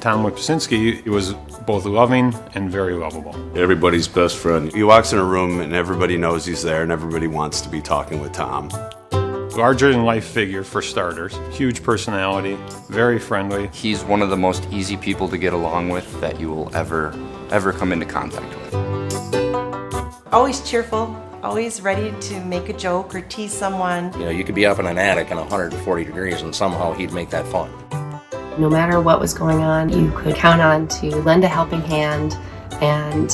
Tom Wypiszynski was both loving and very lovable. Everybody's best friend. He walks in a room and everybody knows he's there and everybody wants to be talking with Tom. Larger-than-life figure, for starters. Huge personality, very friendly. He's one of the most easy people to get along with that you will ever come into contact with. Always cheerful, always ready to make a joke or tease someone. You know, you could be up in an attic in 140 degrees and somehow he'd make that fun. No matter what was going on, you could count on to lend a helping hand and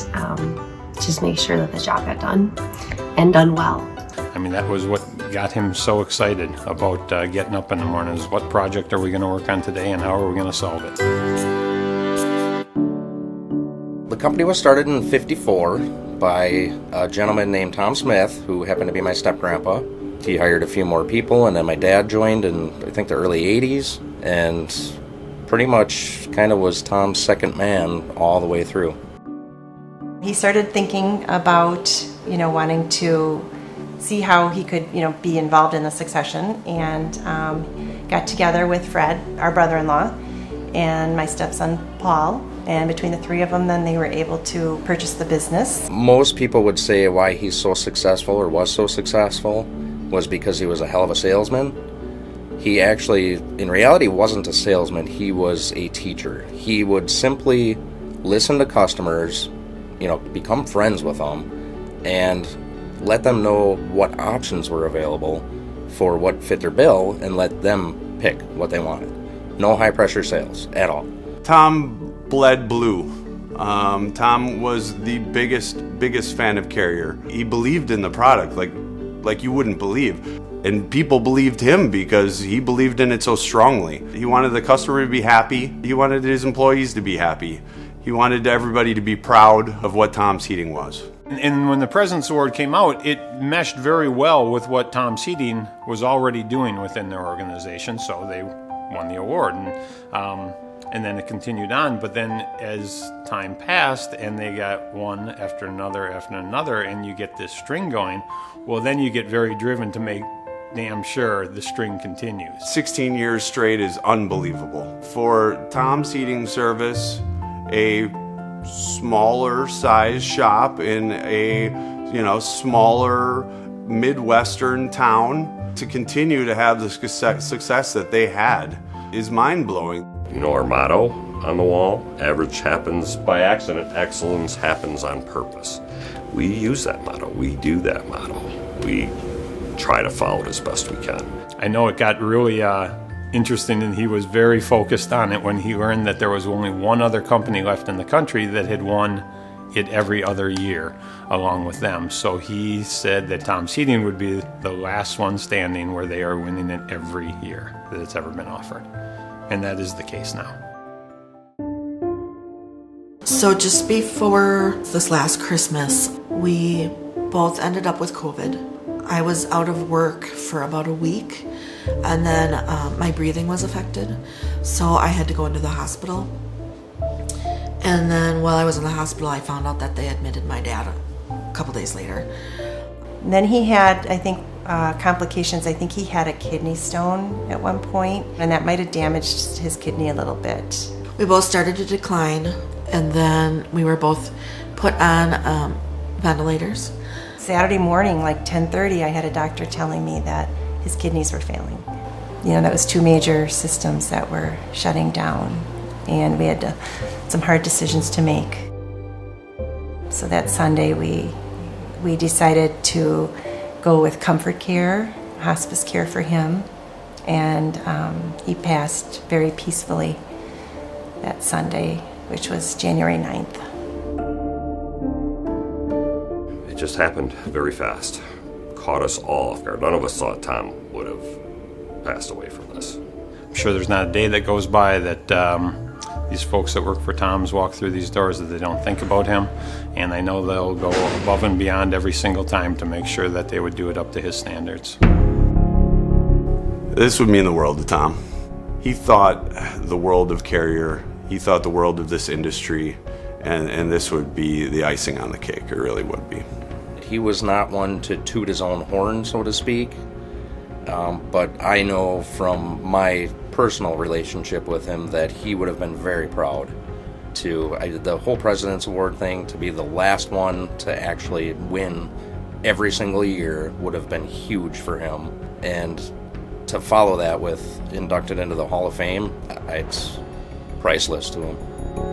just make sure that the job got done and done well. I mean, that was what got him so excited about getting up in the mornings. What project are we going to work on today and how are we going to solve it? The company was started in '54 by a gentleman named Tom Smith, who happened to be my step-grandpa. He hired a few more people, and then my dad joined in, I think, the early '80s, and pretty much kind of was Tom's second man all the way through. He started thinking about, wanting to see how he could, be involved in the succession, and got together with Fred, our brother-in-law, and my stepson, Paul, and between the three of them, then they were able to purchase the business. Most people would say why he's so successful or was so successful was because he was a hell of a salesman. He actually, in reality, wasn't a salesman. He was a teacher. He would simply listen to customers, become friends with them, and let them know what options were available for what fit their bill and let them pick what they wanted. No high-pressure sales at all. Tom bled blue. Tom was the biggest fan of Carrier. He believed in the product like you wouldn't believe. And people believed him because he believed in it so strongly. He wanted the customer to be happy. He wanted his employees to be happy. He wanted everybody to be proud of what Tom's Heating was. And when the President's Award came out, it meshed very well with what Tom's Heating was already doing within their organization, so they won the award. And then it continued on, but then as time passed and they got one after another, and you get this string going, well, then you get very driven to make damn sure the string continues. 16 years straight is unbelievable. For Tom's Heating Service, a smaller size shop in a smaller Midwestern town, to continue to have the success that they had is mind-blowing. Our motto on the wall, average happens by accident, excellence happens on purpose. We use that motto, we do that motto. We try to follow it as best we can. I know it got really interesting, and he was very focused on it when he learned that there was only one other company left in the country that had won it every other year along with them. So he said that Tom's Heating would be the last one standing where they are winning it every year that it's ever been offered. And that is the case now. So just before this last Christmas, we both ended up with COVID. I was out of work for about a week, and then my breathing was affected, so I had to go into the hospital. And then while I was in the hospital, I found out that they admitted my dad a couple days later. And then he had, I think, complications. I think he had a kidney stone at one point, and that might have damaged his kidney a little bit. We both started to decline, and then we were both put on ventilators. Saturday morning, like 10:30, I had a doctor telling me that his kidneys were failing. That was two major systems that were shutting down, and we had some hard decisions to make. So that Sunday, we decided to go with comfort care, hospice care for him, and he passed very peacefully that Sunday, which was January 9th. It just happened very fast. Caught us all off guard. None of us thought Tom would have passed away from this. I'm sure there's not a day that goes by that these folks that work for Tom's walk through these doors that they don't think about him, and I know they'll go above and beyond every single time to make sure that they would do it up to his standards. This would mean the world to Tom. He thought the world of Carrier, he thought the world of this industry, and this would be the icing on the cake. It really would be. He was not one to toot his own horn, so to speak. But I know from my personal relationship with him that he would have been very proud the whole President's Award thing, to be the last one to actually win every single year would have been huge for him. And to follow that with inducted into the Hall of Fame, it's priceless to him.